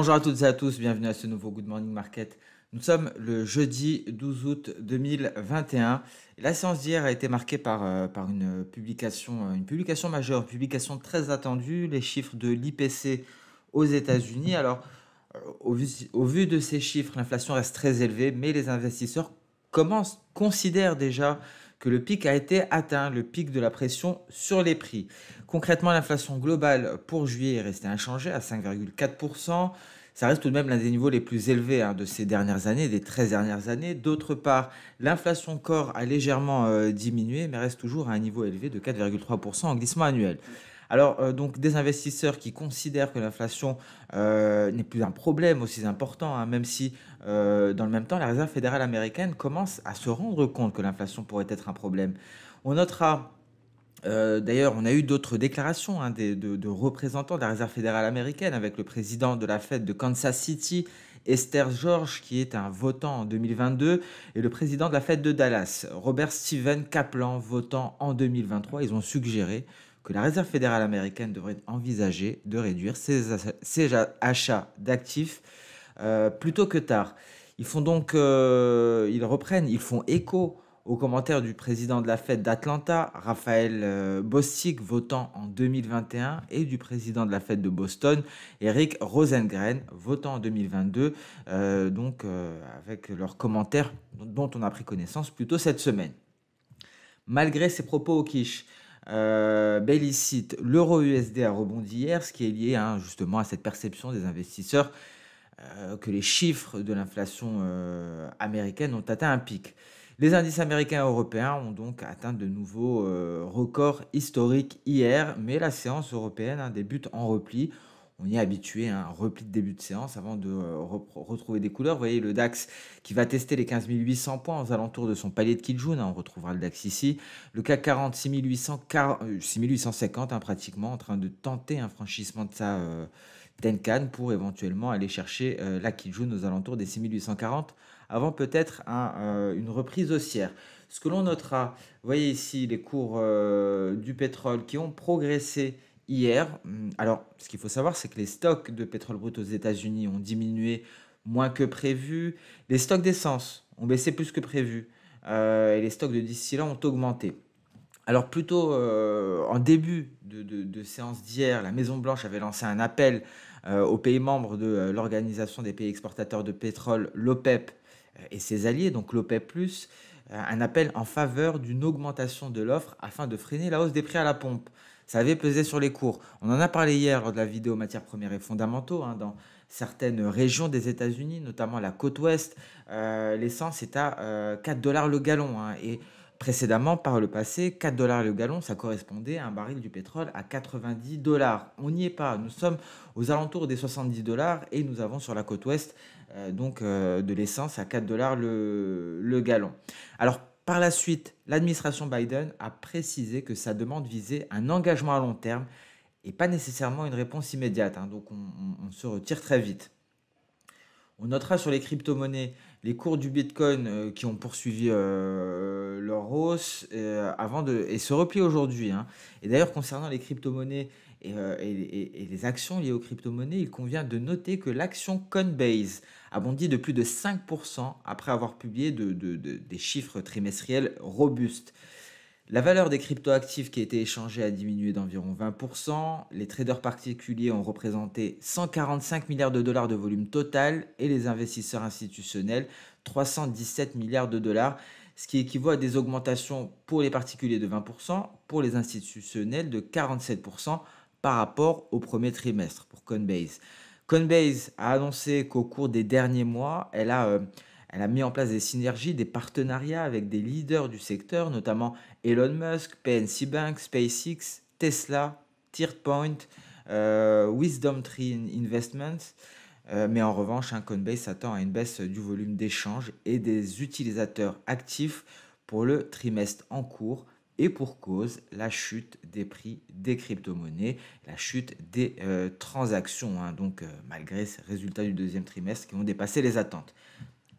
Bonjour à toutes et à tous, bienvenue à ce nouveau Good Morning Market. Nous sommes le jeudi 12 août 2021 et la séance d'hier a été marquée par une publication majeure, une publication très attendue, les chiffres de l'IPC aux États-Unis. Alors, au vu de ces chiffres, l'inflation reste très élevée, mais les investisseurs considèrent déjà que le pic a été atteint, le pic de la pression sur les prix. Concrètement, l'inflation globale pour juillet est restée inchangée à 5,4%. Ça reste tout de même l'un des niveaux les plus élevés de ces dernières années, des 13 dernières années. D'autre part, l'inflation corps a légèrement diminué, mais reste toujours à un niveau élevé de 4,3% en glissement annuel. Alors, donc, des investisseurs qui considèrent que l'inflation n'est plus un problème aussi important, même si, dans le même temps, la Réserve fédérale américaine commence à se rendre compte que l'inflation pourrait être un problème. On notera d'ailleurs, on a eu d'autres déclarations de représentants de la Réserve fédérale américaine avec le président de la Fed de Kansas City, Esther George, qui est un votant en 2022, et le président de la Fed de Dallas, Robert Steven Kaplan, votant en 2023. Ils ont suggéré que la Réserve fédérale américaine devrait envisager de réduire ses achats d'actifs plutôt que tard. Ils font écho aux commentaires du président de la Fed d'Atlanta, Raphaël Bostic, votant en 2021, et du président de la Fed de Boston, Eric Rosengren, votant en 2022, avec leurs commentaires dont on a pris connaissance plus tôt cette semaine. Malgré ces propos au quiche, Bailey cite l'euro USD a rebondi hier, ce qui est lié justement à cette perception des investisseurs que les chiffres de l'inflation américaine ont atteint un pic. Les indices américains et européens ont donc atteint de nouveaux records historiques hier, mais la séance européenne débute en repli. On y est habitué, un repli de début de séance avant de retrouver des couleurs. Vous voyez le DAX qui va tester les 15 800 points aux alentours de son palier de Kijun. On retrouvera le DAX ici. Le CAC 40, 6850 pratiquement, en train de tenter un franchissement de sa Tenkan pour éventuellement aller chercher la Kijun aux alentours des 6840 avant peut-être une reprise haussière. Ce que l'on notera, vous voyez ici les cours du pétrole qui ont progressé hier. Alors, ce qu'il faut savoir, c'est que les stocks de pétrole brut aux États-Unis ont diminué moins que prévu. Les stocks d'essence ont baissé plus que prévu. Et les stocks de distillants ont augmenté. Alors, plutôt en début de séance d'hier, la Maison-Blanche avait lancé un appel aux pays membres de l'Organisation des pays exportateurs de pétrole, l'OPEP, et ses alliés, donc l'OPEP+, un appel en faveur d'une augmentation de l'offre afin de freiner la hausse des prix à la pompe. Ça avait pesé sur les cours. On en a parlé hier lors de la vidéo matières premières et fondamentaux. Dans certaines régions des États-Unis, notamment la côte ouest, l'essence est à 4 dollars le gallon. Et précédemment, par le passé, 4 dollars le gallon, ça correspondait à un baril du pétrole à 90 dollars. On n'y est pas. Nous sommes aux alentours des 70 dollars et nous avons sur la côte ouest de l'essence à 4 dollars le gallon. Alors, par la suite, l'administration Biden a précisé que sa demande visait un engagement à long terme et pas nécessairement une réponse immédiate. Donc, on se retire très vite. On notera sur les crypto-monnaies les cours du Bitcoin qui ont poursuivi leur hausse et se replient aujourd'hui. Et d'ailleurs, concernant les crypto-monnaies et les actions liées aux crypto-monnaies, il convient de noter que l'action Coinbase a bondi de plus de 5% après avoir publié des chiffres trimestriels robustes. La valeur des cryptoactifs qui a été échangée a diminué d'environ 20%. Les traders particuliers ont représenté 145 milliards de dollars de volume total et les investisseurs institutionnels 317 milliards de dollars, ce qui équivaut à des augmentations pour les particuliers de 20%, pour les institutionnels de 47% par rapport au premier trimestre pour Coinbase. Coinbase a annoncé qu'au cours des derniers mois, elle a mis en place des synergies, des partenariats avec des leaders du secteur, notamment Elon Musk, PNC Bank, SpaceX, Tesla, TierPoint, Wisdom Tree Investments. Mais en revanche, Coinbase s'attend à une baisse du volume d'échange et des utilisateurs actifs pour le trimestre en cours. Et pour cause, la chute des prix des crypto-monnaies, la chute des transactions, malgré ces résultats du deuxième trimestre qui ont dépassé les attentes.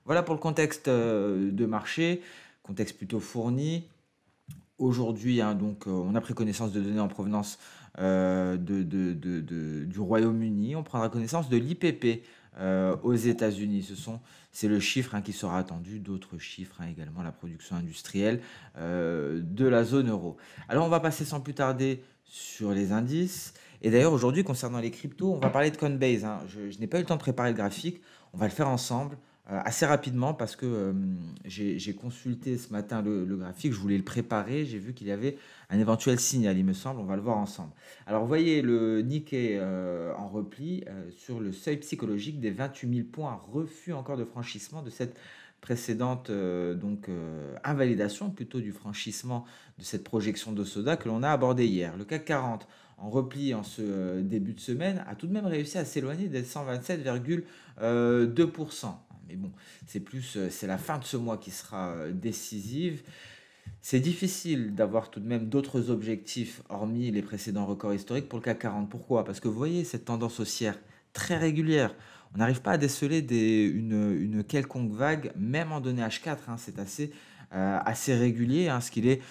Voilà pour le contexte de marché, contexte plutôt fourni. aujourd'hui, hein, donc on a pris connaissance de données en provenance du Royaume-Uni. On prendra connaissance de l'IPP aux États-Unis. C'est le chiffre, hein, qui sera attendu. D'autres chiffres, hein, également la production industrielle de la zone euro. Alors on va passer sans plus tarder sur les indices. Et d'ailleurs aujourd'hui concernant les cryptos, on va parler de Coinbase, hein. Je n'ai pas eu le temps de préparer le graphique. On va le faire ensemble assez rapidement parce que j'ai consulté ce matin le graphique, je voulais le préparer, j'ai vu qu'il y avait un éventuel signal, il me semble, on va le voir ensemble. Alors, vous voyez le Nikkei en repli sur le seuil psychologique des 28 000 points, refus encore de franchissement de cette précédente invalidation, plutôt du franchissement de cette projection de Soda que l'on a abordé hier. Le CAC 40 en repli en ce début de semaine a tout de même réussi à s'éloigner des 127,2%. Mais bon, c'est la fin de ce mois qui sera décisive. C'est difficile d'avoir tout de même d'autres objectifs hormis les précédents records historiques pour le CAC 40. Pourquoi? Parce que vous voyez cette tendance haussière très régulière. On n'arrive pas à déceler une quelconque vague, même en données H4, hein. C'est assez régulier, hein. Ce qui est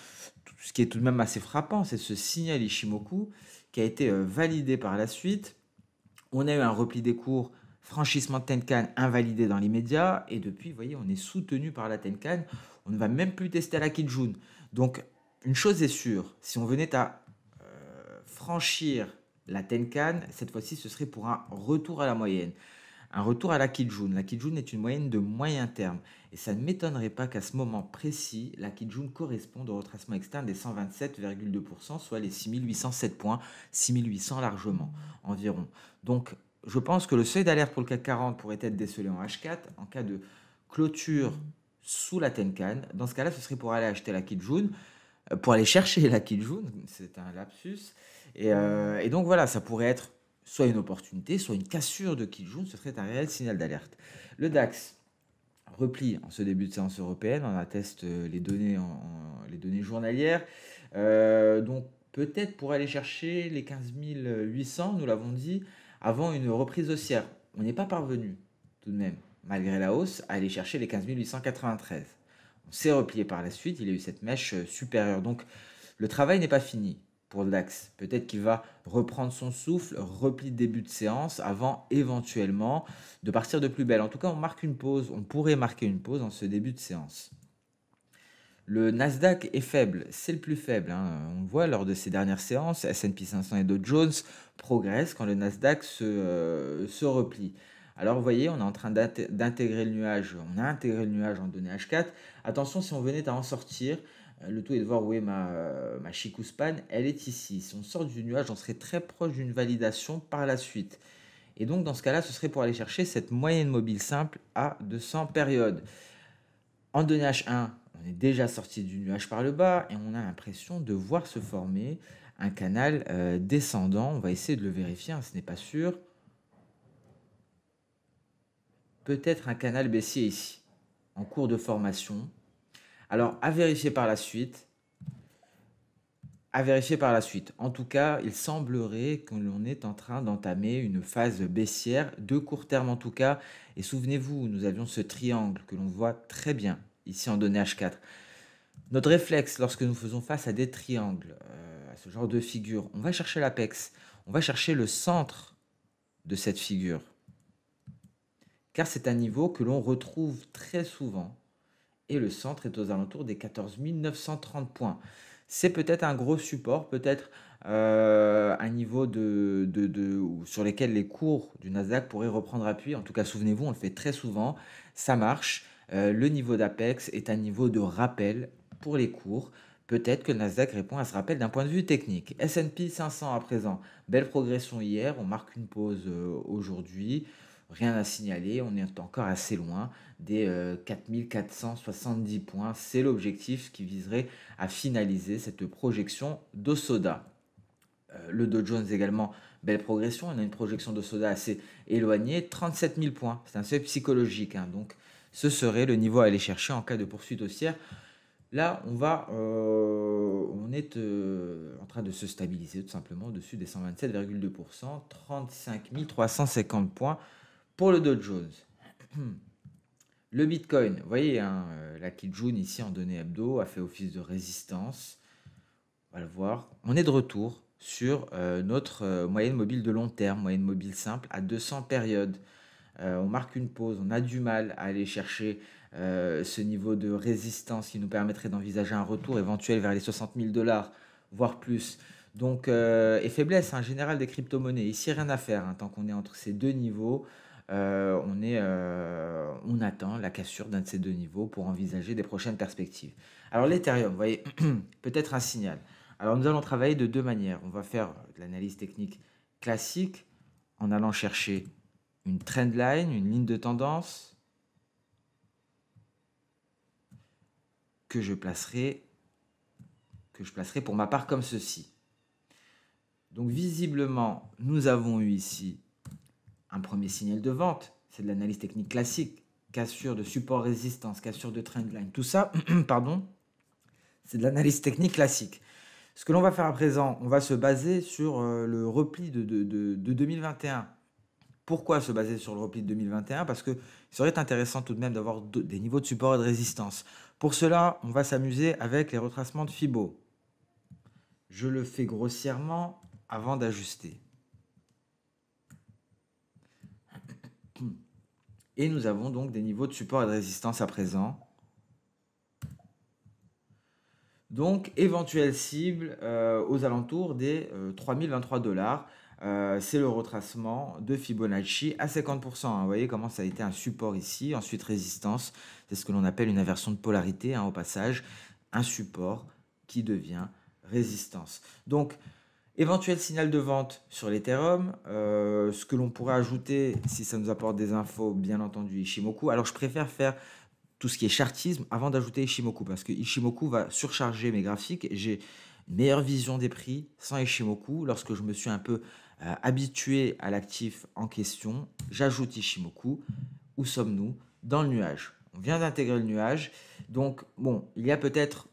tout de même assez frappant, c'est ce signal Ishimoku qui a été validé par la suite. On a eu un repli des cours, franchissement de Tenkan invalidé dans l'immédiat, et depuis, vous voyez, on est soutenu par la Tenkan. On ne va même plus tester la Kijun. Donc, une chose est sûre, si on venait à franchir la Tenkan, cette fois-ci, ce serait pour un retour à la moyenne. Un retour à la Kijun. La Kijun est une moyenne de moyen terme. Et ça ne m'étonnerait pas qu'à ce moment précis, la Kijun corresponde au retracement externe des 127,2%, soit les 6807 points, 6800 largement environ. Donc, je pense que le seuil d'alerte pour le CAC 40 pourrait être décelé en H4 en cas de clôture sous la Tenkan. Dans ce cas-là, ce serait pour aller acheter la Kijun, pour aller chercher la Kijun, c'est un lapsus. Et donc voilà, ça pourrait être soit une opportunité, soit une cassure de Kijun, ce serait un réel signal d'alerte. Le DAX repli en ce début de séance européenne, on atteste les données journalières. Donc peut-être pour aller chercher les 15 800, nous l'avons dit, avant une reprise haussière. On n'est pas parvenu tout de même, malgré la hausse, à aller chercher les 15 893. On s'est replié par la suite, il y a eu cette mèche supérieure. Donc le travail n'est pas fini pour le DAX. Peut-être qu'il va reprendre son souffle, repli de début de séance, avant éventuellement de partir de plus belle. En tout cas, on marque une pause, on pourrait marquer une pause en ce début de séance. Le Nasdaq est faible, c'est le plus faible, hein. On le voit lors de ces dernières séances, S&P 500 et Dow Jones progressent quand le Nasdaq se replie. Alors vous voyez, on est en train d'intégrer le nuage, on a intégré le nuage en données H4. Attention, si on venait à en sortir, le tout est de voir où est ma Chikou Span, elle est ici. Si on sort du nuage, on serait très proche d'une validation par la suite. Et donc dans ce cas-là, ce serait pour aller chercher cette moyenne mobile simple à 200 périodes. En données H1, on est déjà sorti du nuage par le bas et on a l'impression de voir se former un canal descendant. On va essayer de le vérifier, hein, ce n'est pas sûr. Peut-être un canal baissier ici, en cours de formation. Alors, à vérifier par la suite. À vérifier par la suite. En tout cas, il semblerait que l'on est en train d'entamer une phase baissière, de court terme en tout cas. Et souvenez-vous, nous avions ce triangle que l'on voit très bien ici en données H4. Notre réflexe lorsque nous faisons face à des triangles, à ce genre de figure, on va chercher l'apex, on va chercher le centre de cette figure. Car c'est un niveau que l'on retrouve très souvent. Et le centre est aux alentours des 14 930 points. C'est peut-être un gros support, peut-être un niveau sur lequel les cours du Nasdaq pourraient reprendre appui. En tout cas, souvenez-vous, on le fait très souvent, ça marche. Le niveau d'Apex est un niveau de rappel pour les cours. Peut-être que le Nasdaq répond à ce rappel d'un point de vue technique. S&P 500 à présent, belle progression hier, on marque une pause aujourd'hui. Rien à signaler, on est encore assez loin des 4470 points. C'est l'objectif qui viserait à finaliser cette projection d'Osoda. Le Dow Jones également, belle progression. On a une projection d'Osoda assez éloignée, 37 000 points. C'est un seuil psychologique, hein. Donc ce serait le niveau à aller chercher en cas de poursuite haussière. Là, on est en train de se stabiliser tout simplement au-dessus des 127,2%, 35 350 points pour le Dow Jones. Le Bitcoin, vous voyez, hein, la Kijun ici en données hebdo a fait office de résistance. On va le voir. On est de retour sur notre moyenne mobile de long terme, moyenne mobile simple à 200 périodes. On marque une pause, on a du mal à aller chercher ce niveau de résistance qui nous permettrait d'envisager un retour éventuel vers les 60 000 $, voire plus. Donc, et faiblesse générale des crypto-monnaies. Ici, rien à faire, tant qu'on est entre ces deux niveaux. On attend la cassure d'un de ces deux niveaux pour envisager des prochaines perspectives. Alors, l'Ethereum, vous voyez, peut-être un signal. Alors, nous allons travailler de deux manières. On va faire de l'analyse technique classique en allant chercher une trendline, une ligne de tendance que je placerai pour ma part comme ceci. Donc visiblement, nous avons eu ici un premier signal de vente, c'est de l'analyse technique classique, cassure de support résistance, cassure de trendline, tout ça, pardon, c'est de l'analyse technique classique. Ce que l'on va faire à présent, on va se baser sur le repli de 2021. Pourquoi se baser sur le repli de 2021? Parce que il serait intéressant tout de même d'avoir des niveaux de support et de résistance. Pour cela, on va s'amuser avec les retracements de Fibo. Je le fais grossièrement avant d'ajuster. Et nous avons donc des niveaux de support et de résistance à présent. Donc, éventuelle cible aux alentours des 3023 $. C'est le retracement de Fibonacci à 50%. Vous voyez comment ça a été un support ici, ensuite résistance. C'est ce que l'on appelle une inversion de polarité, au passage. Un support qui devient résistance. Donc, éventuel signal de vente sur l'Ethereum. Ce que l'on pourrait ajouter, si ça nous apporte des infos, bien entendu, Ishimoku. Alors, je préfère faire tout ce qui est chartisme avant d'ajouter Ishimoku, parce que Ishimoku va surcharger mes graphiques. J'ai une meilleure vision des prix sans Ishimoku. Lorsque je me suis un peu habitué à l'actif en question, j'ajoute Ishimoku. Où sommes-nous? Dans le nuage. On vient d'intégrer le nuage. Donc, bon, il y a peut-être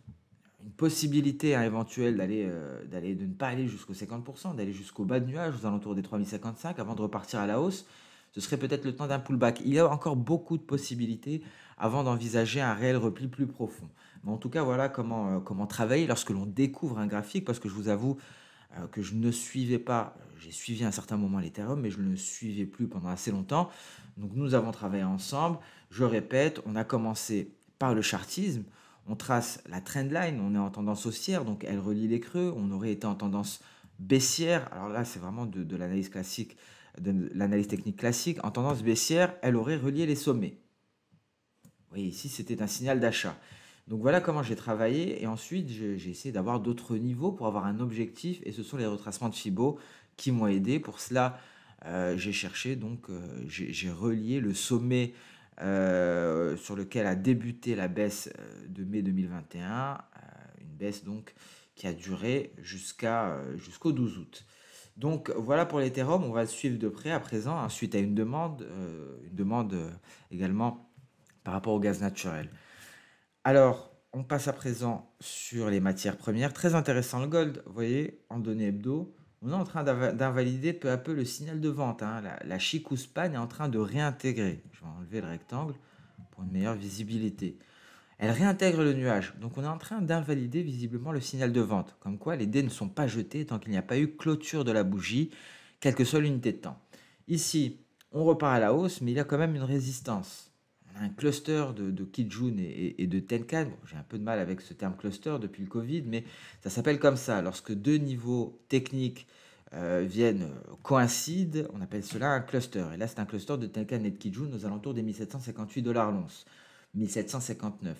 une possibilité éventuelle de ne pas aller jusqu'au 50%, d'aller jusqu'au bas de nuage, aux alentours des 3055, avant de repartir à la hausse. Ce serait peut-être le temps d'un pullback. Il y a encore beaucoup de possibilités avant d'envisager un réel repli plus profond. Mais en tout cas, voilà comment travailler lorsque l'on découvre un graphique, parce que je vous avoue que je ne suivais pas, j'ai suivi à un certain moment l'Ethereum, mais je ne le suivais plus pendant assez longtemps. Donc nous avons travaillé ensemble. Je répète, on a commencé par le chartisme. On trace la trendline, on est en tendance haussière, donc elle relie les creux. On aurait été en tendance baissière. Alors là, c'est vraiment de l'analyse classique, de l'analyse technique classique. En tendance baissière, elle aurait relié les sommets. Vous voyez, ici, c'était un signal d'achat. Donc voilà comment j'ai travaillé. Et ensuite, j'ai essayé d'avoir d'autres niveaux pour avoir un objectif. Et ce sont les retracements de Fibo qui m'ont aidé. Pour cela, j'ai cherché, donc j'ai relié le sommet sur lequel a débuté la baisse de mai 2021. Une baisse donc qui a duré jusqu'au 12 août. Donc voilà pour l'Ethereum, on va le suivre de près à présent, suite à une demande également par rapport au gaz naturel. Alors, on passe à présent sur les matières premières. Très intéressant le gold, vous voyez, en données hebdo. On est en train d'invalider peu à peu le signal de vente. La chic Ouspan est en train de réintégrer. Je vais enlever le rectangle pour une meilleure visibilité. Elle réintègre le nuage. Donc on est en train d'invalider visiblement le signal de vente. Comme quoi les dés ne sont pas jetés tant qu'il n'y a pas eu clôture de la bougie, quelle que soit l'unité de temps. Ici, on repart à la hausse, mais il y a quand même une résistance. On a un cluster de Kijun et de Tenkan. Bon, j'ai un peu de mal avec ce terme cluster depuis le Covid, mais ça s'appelle comme ça. Lorsque deux niveaux techniques coïncident, on appelle cela un cluster. Et là, c'est un cluster de Tenkan et de Kijun aux alentours des 1758 $ l'once. 1759.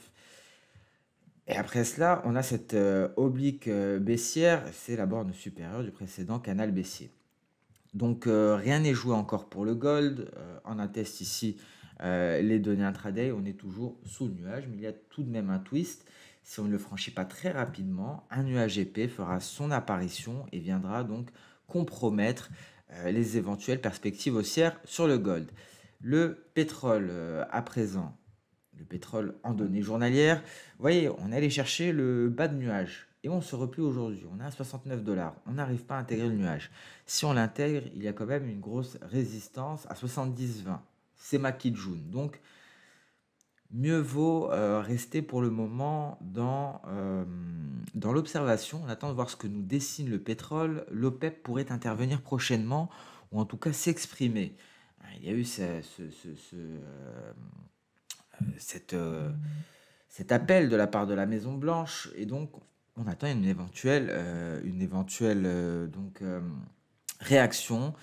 Et après cela, on a cette oblique baissière, c'est la borne supérieure du précédent canal baissier. Donc rien n'est joué encore pour le gold. On atteste ici les données intraday, on est toujours sous le nuage, mais il y a tout de même un twist. Si on ne le franchit pas très rapidement, un nuage épais fera son apparition et viendra donc compromettre les éventuelles perspectives haussières sur le gold. Le pétrole à présent, le pétrole en données journalières. Vous voyez, on est allé chercher le bas de nuage et on se replie aujourd'hui. On est à 69 $. On n'arrive pas à intégrer le nuage. Si on l'intègre, il y a quand même une grosse résistance à 70,20. C'est ma Kijun. Donc, mieux vaut rester pour le moment dans l'observation. On attend de voir ce que nous dessine le pétrole. L'OPEP pourrait intervenir prochainement ou en tout cas s'exprimer. Il y a eu cette, cet appel de la part de la Maison Blanche et donc on attend une éventuelle réaction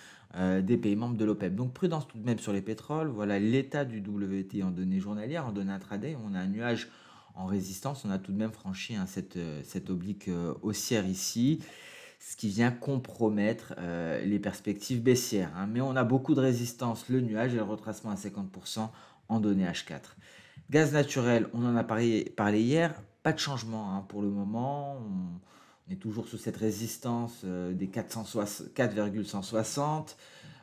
des pays membres de l'OPEP. Donc prudence tout de même sur les pétroles. Voilà l'état du WTI en données journalières, en données intraday. On a un nuage en résistance. On a tout de même franchi cette oblique haussière ici, ce qui vient compromettre les perspectives baissières, hein. Mais on a beaucoup de résistance, le nuage et le retracement à 50% en données H4. Gaz naturel, on en a parlé hier, pas de changement hein, pour le moment. On est toujours sous cette résistance des 4,160.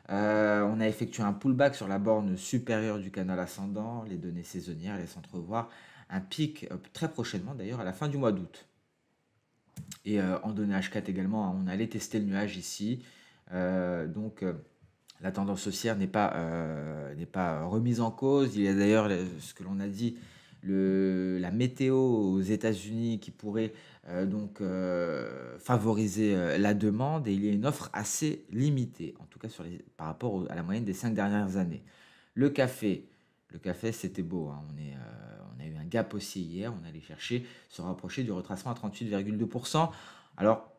On a effectué un pullback sur la borne supérieure du canal ascendant. Les données saisonnières laissent entrevoir un pic très prochainement, d'ailleurs à la fin du mois d'août. Et en données H4 également, hein, on allait tester le nuage ici. Donc la tendance haussière n'est pas remise en cause. Il y a d'ailleurs ce que l'on a dit, la météo aux États-Unis qui pourrait favoriser la demande, et il y a une offre assez limitée, en tout cas par rapport à la moyenne des 5 dernières années. Le café, le café c'était beau, hein. On a eu un gap haussier hier, on allait chercher, se rapprocher du retracement à 38,2%. Alors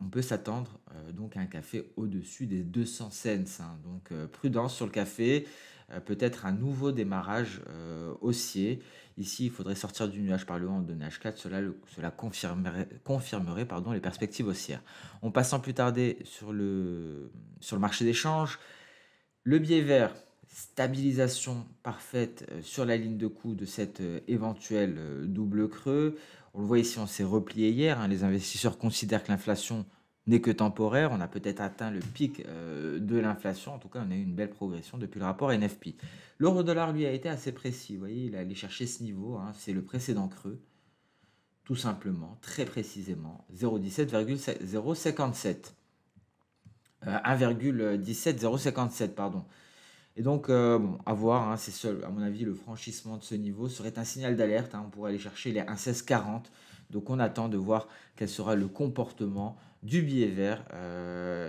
on peut s'attendre donc à un café au-dessus des 200 cents, hein. Donc prudence sur le café, peut-être un nouveau démarrage haussier. Ici, il faudrait sortir du nuage par le haut en données H4, cela confirmerait pardon, les perspectives haussières. On passe sans plus tarder sur le marché des changes. Le biais vert, stabilisation parfaite sur la ligne de coup de cet éventuel double creux. On le voit ici, on s'est replié hier, hein. Les investisseurs considèrent que l'inflation n'est que temporaire. On a peut-être atteint le pic de l'inflation. En tout cas, on a eu une belle progression depuis le rapport NFP. L'euro-dollar, lui, a été assez précis. Vous voyez, il est allé chercher ce niveau, hein. C'est le précédent creux, tout simplement, très précisément, 0,17057. 1,17057, pardon. Et donc, bon, à voir, hein, c'est seul, à mon avis, le franchissement de ce niveau serait un signal d'alerte, hein. On pourrait aller chercher les 1,1640. Donc, on attend de voir quel sera le comportement du billet vert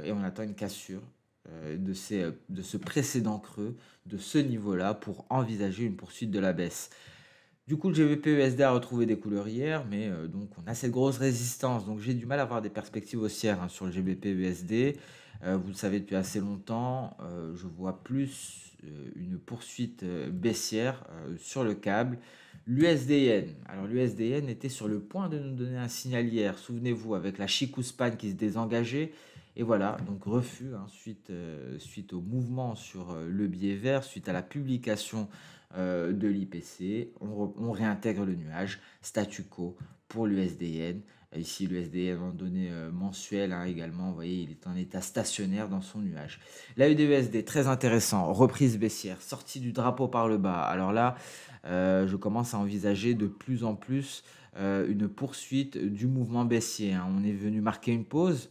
et on attend une cassure de ce précédent creux, de ce niveau-là, pour envisager une poursuite de la baisse. Du coup, le GBP-USD a retrouvé des couleurs hier, mais donc on a cette grosse résistance. Donc j'ai du mal à avoir des perspectives haussières hein, sur le GBP-USD. Vous le savez depuis assez longtemps, je vois plus une poursuite baissière sur le câble. L'USDN. Alors l'USDN était sur le point de nous donner un signal hier. Souvenez-vous, avec la Chikuspan qui se désengageait. Et voilà, donc refus hein, suite au mouvement sur le billet vert, suite à la publication de l'IPC. On réintègre le nuage, statu quo pour l'USDN. Ici, l'USDN en données mensuelles hein, également, vous voyez, il est en état stationnaire dans son nuage. L'AUD-USD, très intéressant, reprise baissière, sortie du drapeau par le bas. Alors là, je commence à envisager de plus en plus une poursuite du mouvement baissier, hein. On est venu marquer une pause.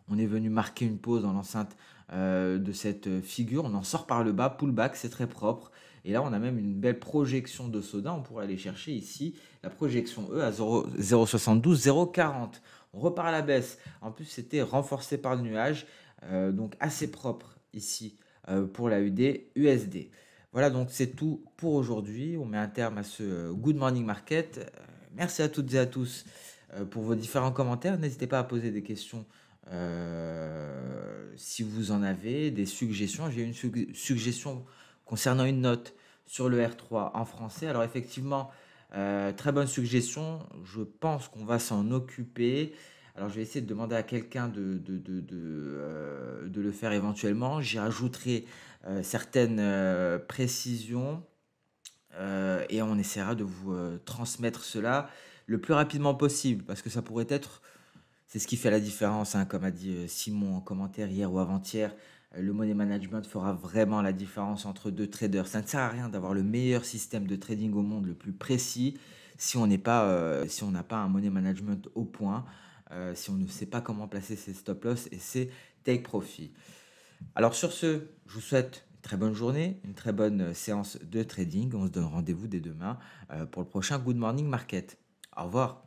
Dans l'enceinte de cette figure. On en sort par le bas, pullback, c'est très propre. Et là, on a même une belle projection de soda. On pourrait aller chercher ici la projection E à 0,72, 0,40. On repart à la baisse. En plus, c'était renforcé par le nuage. Donc assez propre ici pour la UD USD. Voilà, donc c'est tout pour aujourd'hui. On met un terme à ce Good Morning Market. Merci à toutes et à tous pour vos différents commentaires. N'hésitez pas à poser des questions si vous en avez, des suggestions. J'ai une suggestion concernant une note sur le R3 en français. Alors effectivement, très bonne suggestion. Je pense qu'on va s'en occuper. Alors je vais essayer de demander à quelqu'un de le faire éventuellement. J'y rajouterai certaines précisions et on essaiera de vous transmettre cela le plus rapidement possible parce que ça pourrait être, c'est ce qui fait la différence, hein, comme a dit Simon en commentaire hier ou avant-hier. Le money management fera vraiment la différence entre deux traders. Ça ne sert à rien d'avoir le meilleur système de trading au monde, le plus précis, si on n'a pas un money management au point, si on ne sait pas comment placer ses stop loss et ses take profit. Alors sur ce, je vous souhaite une Très bonne journée, une très bonne séance de trading. On se donne rendez-vous dès demain pour le prochain Good Morning Market. Au revoir.